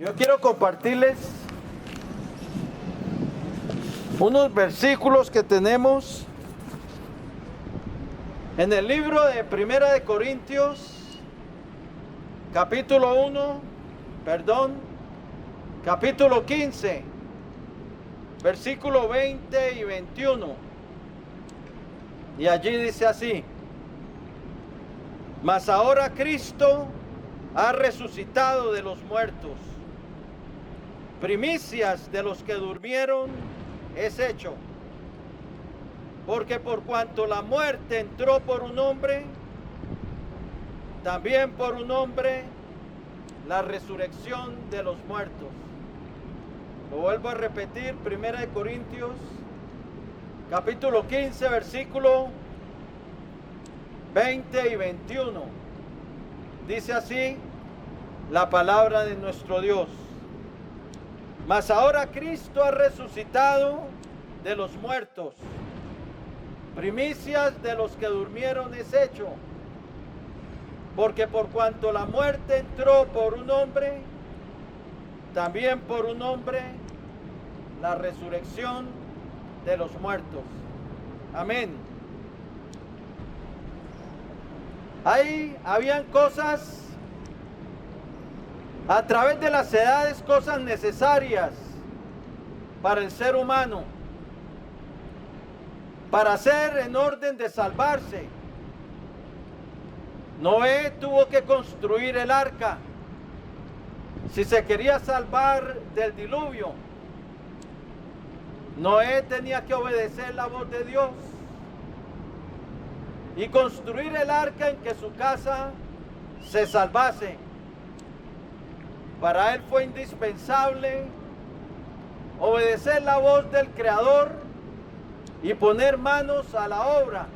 Yo quiero compartirles unos versículos que tenemos en el libro de Primera de Corintios, capítulo 15, versículo 20 y 21. Y allí dice así: mas ahora Cristo ha resucitado de los muertos, primicias de los que durmieron es hecho, porque por cuanto la muerte entró por un hombre, también por un hombre la resurrección de los muertos. Lo vuelvo a repetir, 1 Corintios, capítulo 15, versículo 20 y 21. Dice así la palabra de nuestro Dios: mas ahora Cristo ha resucitado de los muertos, primicias de los que durmieron es hecho, porque por cuanto la muerte entró por un hombre, también por un hombre la resurrección de los muertos. Amén. Ahí habían cosas, a través de las edades, cosas necesarias para el ser humano, para ser en orden de salvarse. Noé tuvo que construir el arca si se quería salvar del diluvio. Noé tenía que obedecer la voz de Dios y construir el arca en que su casa se salvase. Para él fue indispensable obedecer la voz del Creador y poner manos a la obra.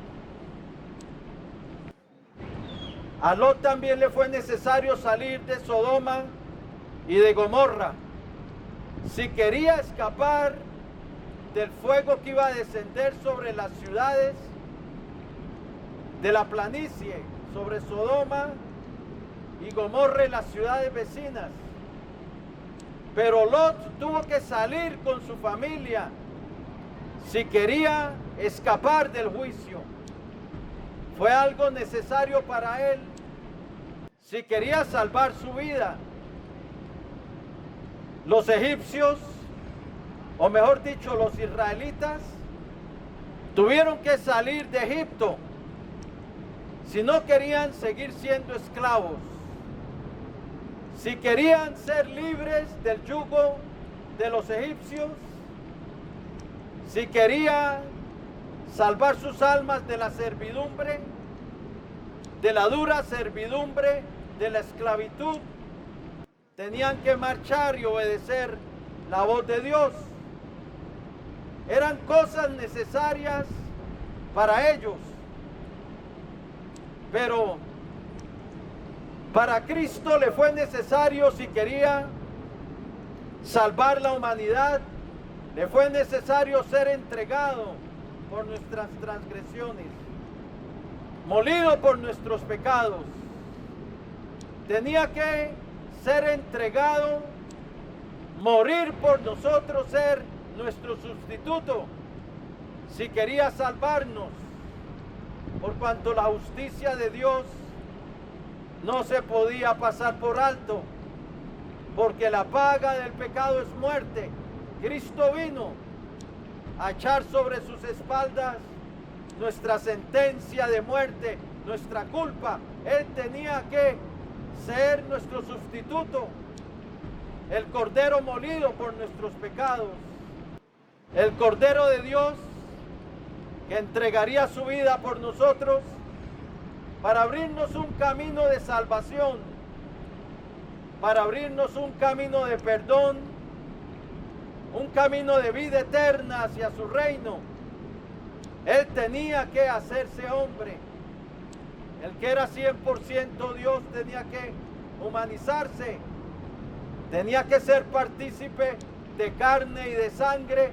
A Lot también le fue necesario salir de Sodoma y de Gomorra si quería escapar del fuego que iba a descender sobre las ciudades de la planicie, sobre Sodoma y Gomorra y las ciudades vecinas. Pero Lot tuvo que salir con su familia si quería escapar del juicio. Fue algo necesario para él si quería salvar su vida. Los egipcios, o mejor dicho, los israelitas, tuvieron que salir de Egipto si no querían seguir siendo esclavos. Si querían ser libres del yugo de los egipcios, si querían salvar sus almas de la servidumbre, de la dura servidumbre, de la esclavitud, tenían que marchar y obedecer la voz de Dios. Eran cosas necesarias para ellos. Pero para Cristo le fue necesario, si quería salvar la humanidad, le fue necesario ser entregado por nuestras transgresiones, molido por nuestros pecados. Tenía que ser entregado, morir por nosotros, ser nuestro sustituto, si quería salvarnos, por cuanto la justicia de Dios no se podía pasar por alto, porque la paga del pecado es muerte. Cristo vino a echar sobre sus espaldas nuestra sentencia de muerte, nuestra culpa. Él tenía que ser nuestro sustituto, el Cordero molido por nuestros pecados, el Cordero de Dios que entregaría su vida por nosotros para abrirnos un camino de salvación, para abrirnos un camino de perdón, un camino de vida eterna hacia su reino. Él tenía que hacerse hombre. El que era 100% Dios tenía que humanizarse, tenía que ser partícipe de carne y de sangre,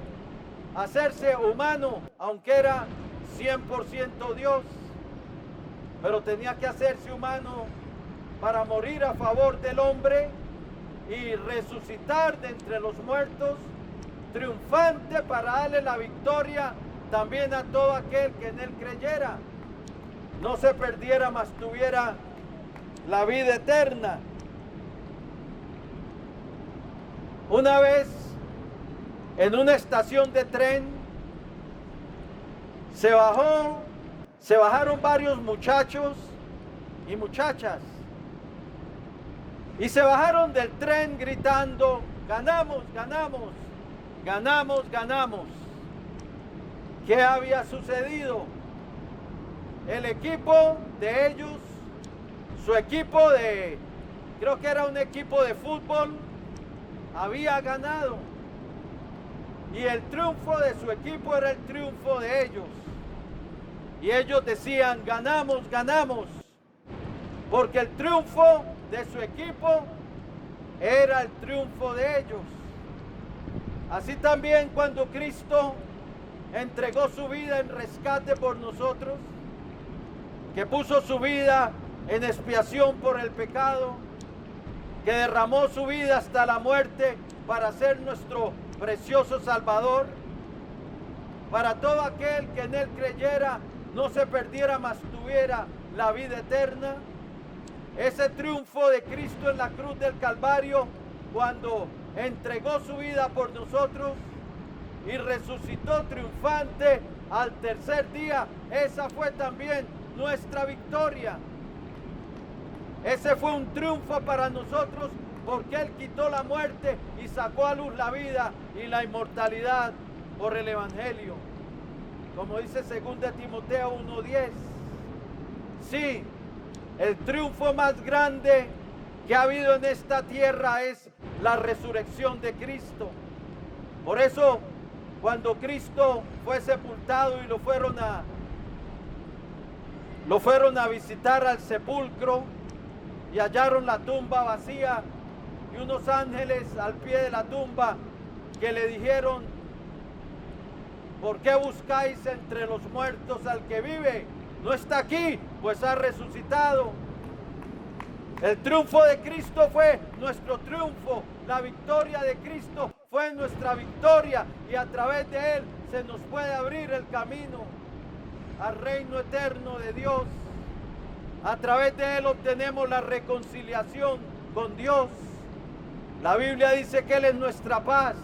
hacerse humano, aunque era 100% Dios, pero tenía que hacerse humano para morir a favor del hombre y resucitar de entre los muertos, triunfante para darle la victoria también a todo aquel que en él creyera, no se perdiera, mas tuviera la vida eterna. Una vez en una estación de tren se bajaron varios muchachos y muchachas y se bajaron del tren gritando: ganamos, ganamos, ganamos, ganamos. ¿Qué había sucedido? El equipo de ellos, su equipo creo que era un equipo de fútbol, había ganado. Y el triunfo de su equipo era el triunfo de ellos. Y ellos decían: ganamos, ganamos. Porque el triunfo de su equipo era el triunfo de ellos. Así también cuando Cristo entregó su vida en rescate por nosotros, que puso su vida en expiación por el pecado, que derramó su vida hasta la muerte para ser nuestro precioso Salvador, para todo aquel que en él creyera no se perdiera, mas tuviera la vida eterna. Ese triunfo de Cristo en la cruz del Calvario, cuando entregó su vida por nosotros y resucitó triunfante al tercer día, esa fue también nuestra victoria. Ese fue un triunfo para nosotros, porque Él quitó la muerte y sacó a luz la vida y la inmortalidad por el Evangelio. Como dice 2 Timoteo 1:10. Sí, el triunfo más grande que ha habido en esta tierra es la resurrección de Cristo. Por eso, cuando Cristo fue sepultado y lo fueron a visitar al sepulcro y hallaron la tumba vacía y unos ángeles al pie de la tumba que le dijeron: ¿por qué buscáis entre los muertos al que vive? No está aquí, pues ha resucitado. El triunfo de Cristo fue nuestro triunfo. La victoria de Cristo fue nuestra victoria. Y a través de Él se nos puede abrir el camino al reino eterno de Dios. A través de Él obtenemos la reconciliación con Dios. La Biblia dice que Él es nuestra paz.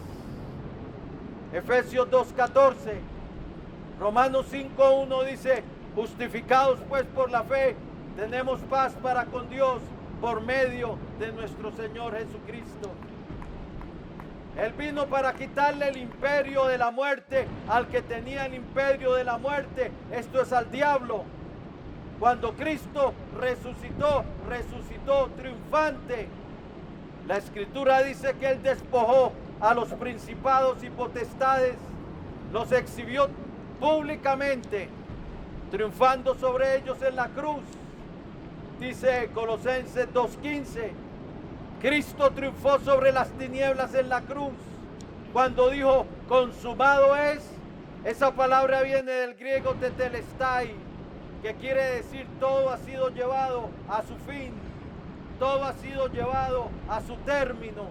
Efesios 2:14. Romanos 5:1 dice: justificados pues por la fe, tenemos paz para con Dios por medio de nuestro Señor Jesucristo. Él vino para quitarle el imperio de la muerte al que tenía el imperio de la muerte, esto es al diablo. Cuando Cristo resucitó triunfante. La Escritura dice que Él despojó a los principados y potestades, los exhibió públicamente, triunfando sobre ellos en la cruz. Dice Colosenses 2:15, Cristo triunfó sobre las tinieblas en la cruz. Cuando dijo consumado es, esa palabra viene del griego tetelestai, que quiere decir todo ha sido llevado a su fin, todo ha sido llevado a su término.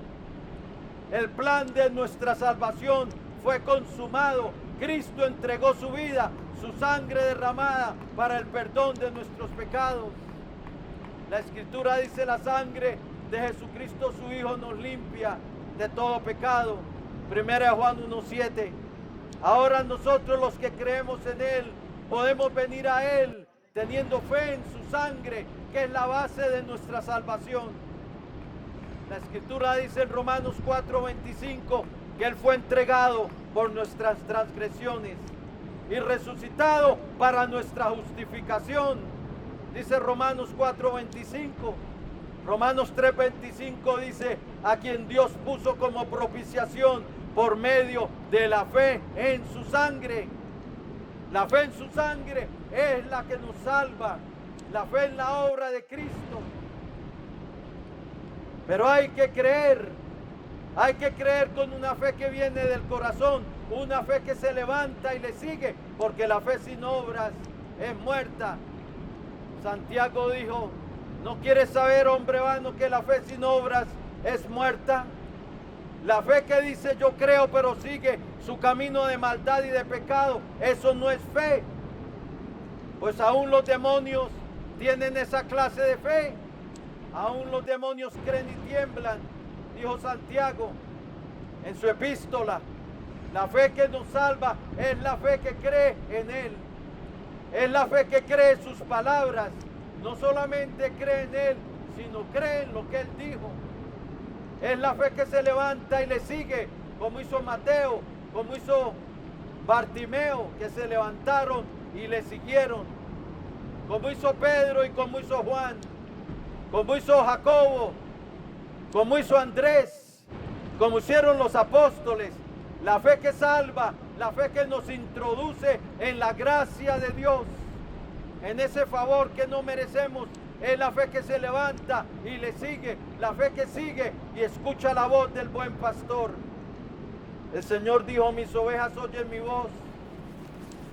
El plan de nuestra salvación fue consumado. Cristo entregó su vida, su sangre derramada para el perdón de nuestros pecados. La Escritura dice: la sangre de Jesucristo su Hijo nos limpia de todo pecado. 1 Juan 1:7. Ahora nosotros los que creemos en Él podemos venir a Él teniendo fe en su sangre, que es la base de nuestra salvación. La Escritura dice en Romanos 4:25 que Él fue entregado por nuestras transgresiones y resucitado para nuestra justificación. Dice Romanos 4:25. Romanos 3:25 dice: a quien Dios puso como propiciación por medio de la fe en su sangre. La fe en su sangre es la que nos salva. La fe en la obra de Cristo. Pero hay que creer con una fe que viene del corazón, una fe que se levanta y le sigue, porque la fe sin obras es muerta. Santiago dijo: ¿no quieres saber, hombre vano, que la fe sin obras es muerta. La fe que dice yo creo pero sigue su camino de maldad y de pecado, eso no es fe. Pues aún los demonios tienen esa clase de fe. Aún los demonios creen y tiemblan, dijo Santiago en su epístola. La fe que nos salva es la fe que cree en Él. Es la fe que cree en sus palabras. No solamente cree en Él, sino cree en lo que Él dijo. Es la fe que se levanta y le sigue, como hizo Mateo, como hizo Bartimeo, que se levantaron y le siguieron. Como hizo Pedro y como hizo Juan. Como hizo Jacobo, como hizo Andrés, como hicieron los apóstoles. La fe que salva, la fe que nos introduce en la gracia de Dios, en ese favor que no merecemos, es la fe que se levanta y le sigue, la fe que sigue y escucha la voz del buen pastor. El Señor dijo, mis ovejas oyen mi voz,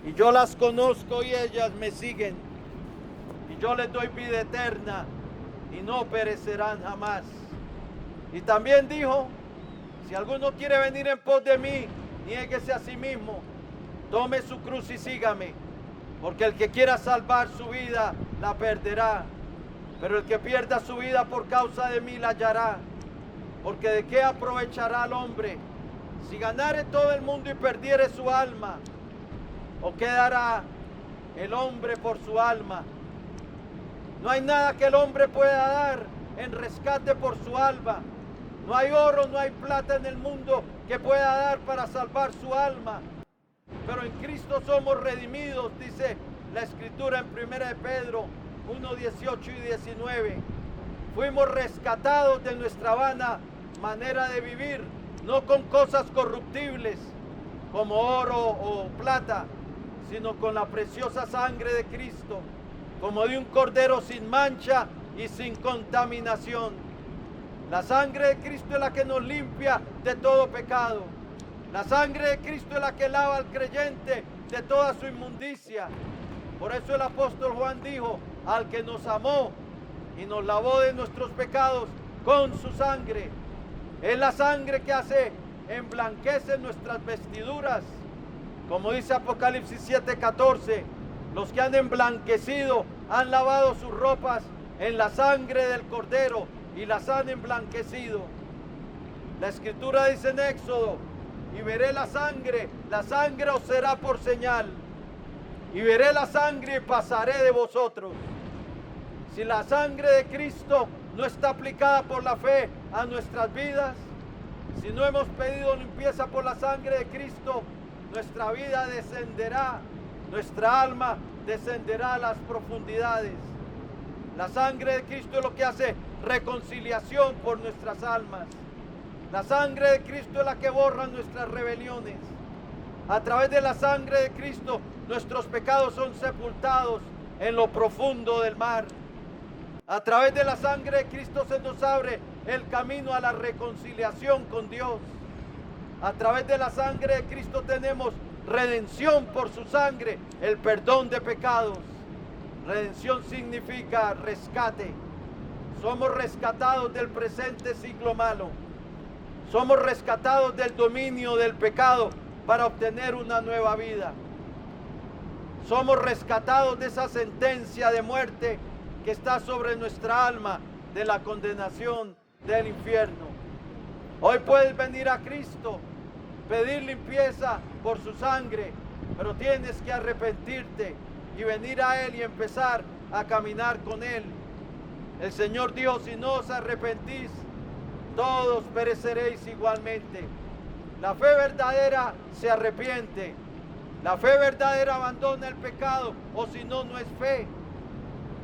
y yo las conozco y ellas me siguen, y yo les doy vida eterna, y no perecerán jamás. Y también dijo, si alguno quiere venir en pos de mí, niéguese a sí mismo, tome su cruz y sígame, porque el que quiera salvar su vida, la perderá, pero el que pierda su vida por causa de mí, la hallará. Porque de qué aprovechará al hombre si ganare todo el mundo y perdiere su alma, o qué dará el hombre por su alma. No hay nada que el hombre pueda dar en rescate por su alma. No hay oro, no hay plata en el mundo que pueda dar para salvar su alma. Pero en Cristo somos redimidos, dice la Escritura en 1 de Pedro 1, 18 y 19. Fuimos rescatados de nuestra vana manera de vivir, no con cosas corruptibles como oro o plata, sino con la preciosa sangre de Cristo, como de un cordero sin mancha y sin contaminación. La sangre de Cristo es la que nos limpia de todo pecado. La sangre de Cristo es la que lava al creyente de toda su inmundicia. Por eso el apóstol Juan dijo, al que nos amó y nos lavó de nuestros pecados con su sangre. Es la sangre que hace emblanquece nuestras vestiduras. Como dice Apocalipsis 7:14, los que han emblanquecido han lavado sus ropas en la sangre del Cordero y las han emblanquecido. La Escritura dice en Éxodo, y veré la sangre os será por señal, y veré la sangre y pasaré de vosotros. Si la sangre de Cristo no está aplicada por la fe a nuestras vidas, si no hemos pedido limpieza por la sangre de Cristo, nuestra vida descenderá, nuestra alma descenderá a las profundidades. La sangre de Cristo es lo que hace reconciliación por nuestras almas. La sangre de Cristo es la que borra nuestras rebeliones. A través de la sangre de Cristo, nuestros pecados son sepultados en lo profundo del mar. A través de la sangre de Cristo se nos abre el camino a la reconciliación con Dios. A través de la sangre de Cristo tenemos redención por su sangre, el perdón de pecados. Redención significa rescate. Somos rescatados del presente siglo malo. Somos rescatados del dominio del pecado para obtener una nueva vida. Somos rescatados de esa sentencia de muerte que está sobre nuestra alma, de la condenación del infierno. Hoy puedes venir a Cristo, pedir limpieza por su sangre, pero tienes que arrepentirte y venir a Él y empezar a caminar con Él. El Señor dijo, si no os arrepentís, todos pereceréis igualmente. La fe verdadera se arrepiente. La fe verdadera abandona el pecado, o si no, no es fe.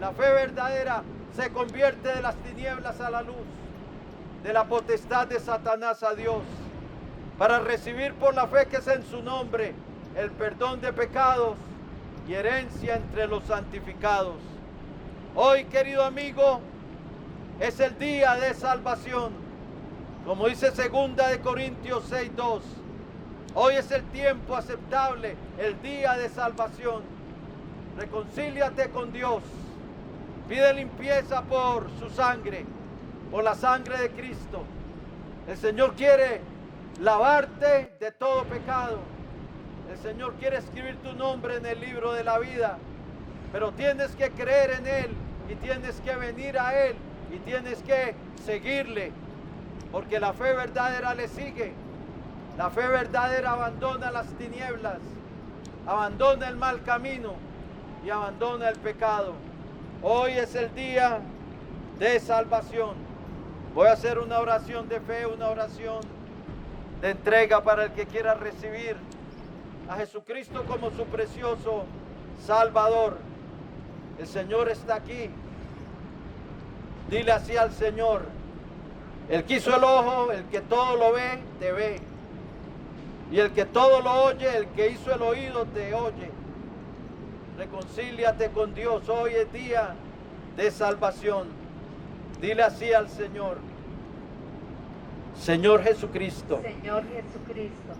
La fe verdadera se convierte de las tinieblas a la luz, de la potestad de Satanás a Dios, para recibir por la fe que es en su nombre el perdón de pecados y herencia entre los santificados. Hoy, querido amigo, es el día de salvación. Como dice 2 de Corintios 6:2, hoy es el tiempo aceptable, el día de salvación. Reconcíliate con Dios, pide limpieza por su sangre, por la sangre de Cristo. El Señor quiere lavarte de todo pecado. El Señor quiere escribir tu nombre en el libro de la vida. Pero tienes que creer en Él y tienes que venir a Él y tienes que seguirle. Porque la fe verdadera le sigue. La fe verdadera abandona las tinieblas, abandona el mal camino y abandona el pecado. Hoy es el día de salvación. Voy a hacer una oración de fe, una oración de entrega para el que quiera recibir a Jesucristo como su precioso Salvador. El Señor está aquí. Dile así al Señor: el que hizo el ojo, el que todo lo ve, te ve. Y el que todo lo oye, el que hizo el oído, te oye. Reconcíliate con Dios. Hoy es día de salvación. Dile así al Señor: Señor Jesucristo, Señor Jesucristo,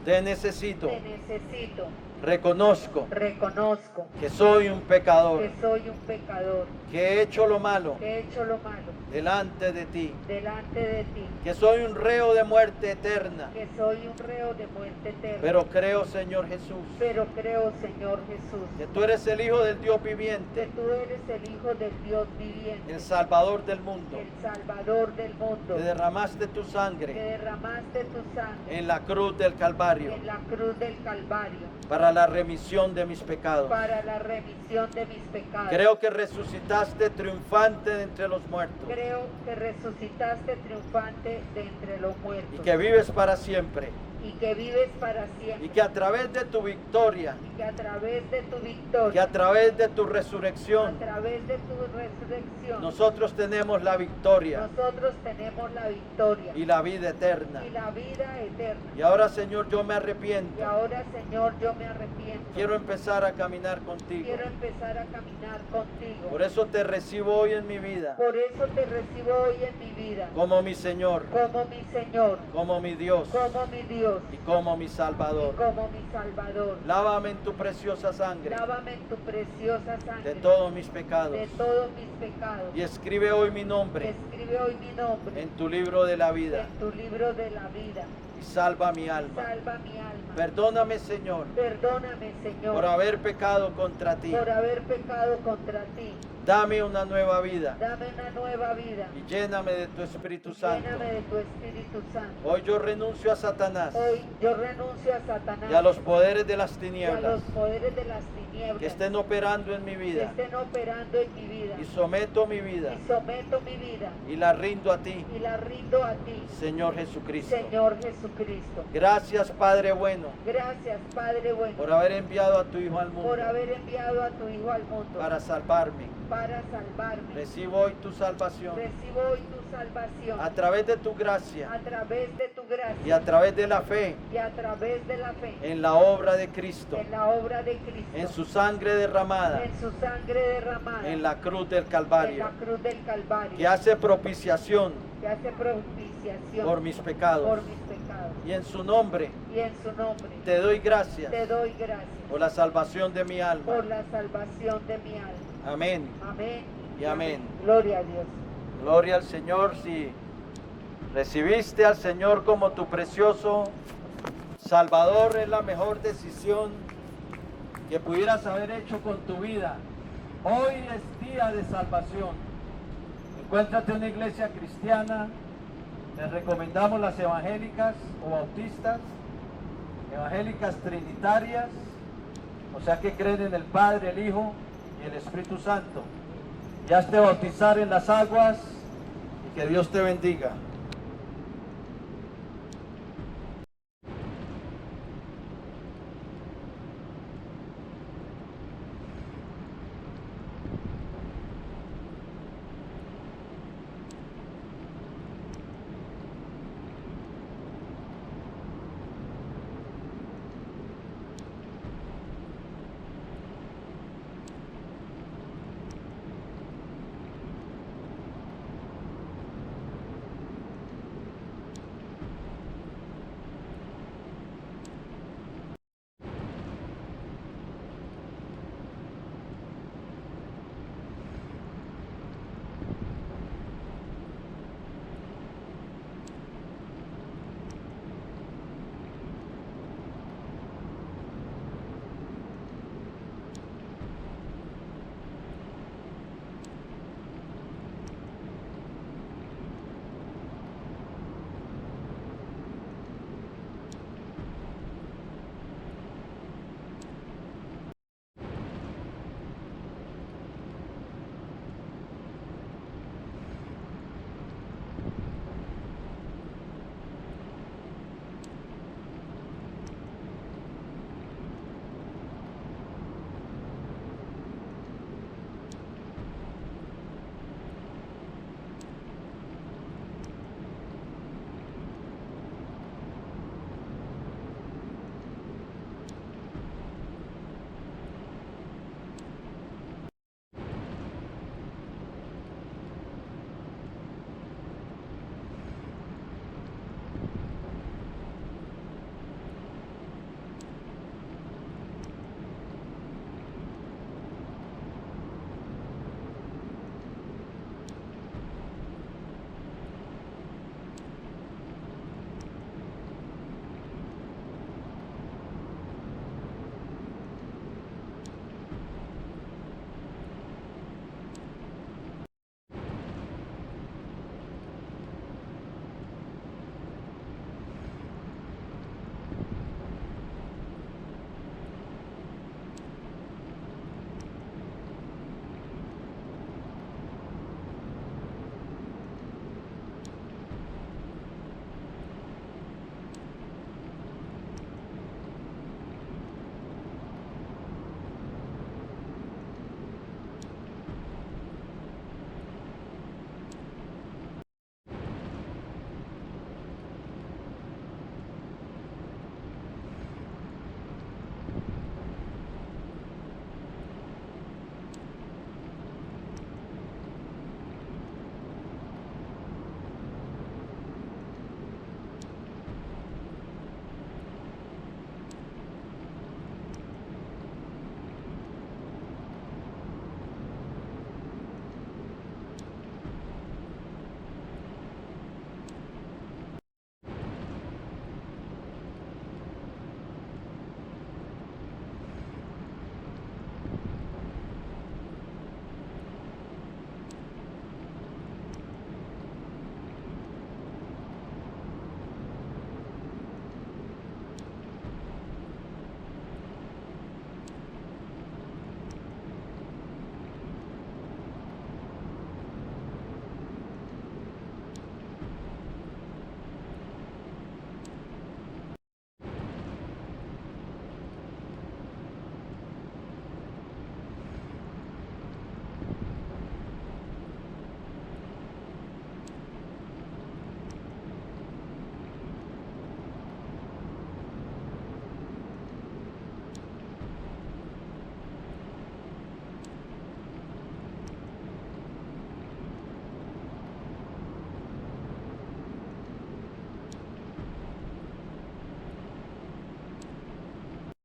te necesito. te necesito. Reconozco Reconozco que soy un pecador, que soy un pecador, que he hecho lo malo que he hecho lo malo delante de ti, delante de ti, que soy un reo de muerte eterna. que soy un reo de muerte eterna. Pero creo, Señor Jesús, Pero creo, Señor Jesús, que tú eres el Hijo del Dios que viviente, tú eres el Hijo del Dios viviente, el Salvador del mundo, el Salvador del mundo, que derramaste tu que sangre derramaste tu sangre en la cruz del Calvario en la cruz del Calvario para la remisión de mis pecados. para la remisión de mis pecados. Creo que resucitaste triunfante de entre los muertos Creo que resucitaste triunfante de entre los muertos y que vives para siempre, y que vives para siempre, y que a través de tu victoria, y que a través de tu que victoria, a través de tu a resurrección, través de tu resurrección, nosotros tenemos la victoria nosotros tenemos la victoria y la vida eterna. y la vida eterna. Y ahora, Señor, yo me Y arrepiento. ahora, Señor, yo me arrepiento. Quiero empezar a caminar contigo. Quiero empezar a caminar contigo. Por eso te recibo hoy en mi vida Por eso te recibo hoy en mi vida como mi Señor, como mi Señor, como mi Dios como mi Dios y como mi y Salvador. como mi Salvador. Lávame en tu preciosa sangre Lávame en tu preciosa sangre de todos mis pecados de todos mis pecados. y escribe hoy mi nombre Escribe hoy mi nombre en tu libro de la vida en tu libro de la vida. y salva mi alma. Salva mi alma. Perdóname, Señor, Perdóname, Señor, por haber pecado contra ti. por haber pecado contra ti. Dame una nueva vida Dame una nueva vida. y lléname de tu Espíritu Santo. Lléname de tu Espíritu Santo. Hoy yo renuncio a Satanás Hoy yo renuncio a Satanás y a los poderes de las y a tinieblas los poderes de las tinieblas que estén operando en mi que vida, estén operando en mi vida. y someto mi vida Y someto mi vida y la rindo a ti, y la rindo a ti, Señor Jesucristo. Señor Jesucristo. Gracias, Padre bueno, Gracias, Padre bueno, por haber enviado a tu Hijo al mundo por haber enviado a tu Hijo al mundo para salvarme. para salvarme. Recibo hoy tu salvación Recibo hoy tu salvación a través de tu gracia a través de tu y gracia a través de la fe y a través de la fe en la obra de Cristo, en la obra de Cristo, en su sangre derramada en su sangre derramada en la cruz del en Calvario, la cruz del Calvario, que hace propiciación que hace propiciación por mis pecados. por mis pecados. Y en su nombre Y en su nombre te doy gracias te doy gracias por la salvación de mi alma. por la salvación de mi alma. Amén. Amén. Y amén. Gloria a Dios. Gloria al Señor. Si recibiste al Señor como tu precioso Salvador, es la mejor decisión que pudieras haber hecho con tu vida. Hoy es día de salvación. Encuéntrate una iglesia cristiana. Les recomendamos las evangélicas o bautistas, evangélicas trinitarias, o sea que creen en el Padre, el Hijo y el Espíritu Santo. Ya te bautizar en las aguas y que Dios te bendiga.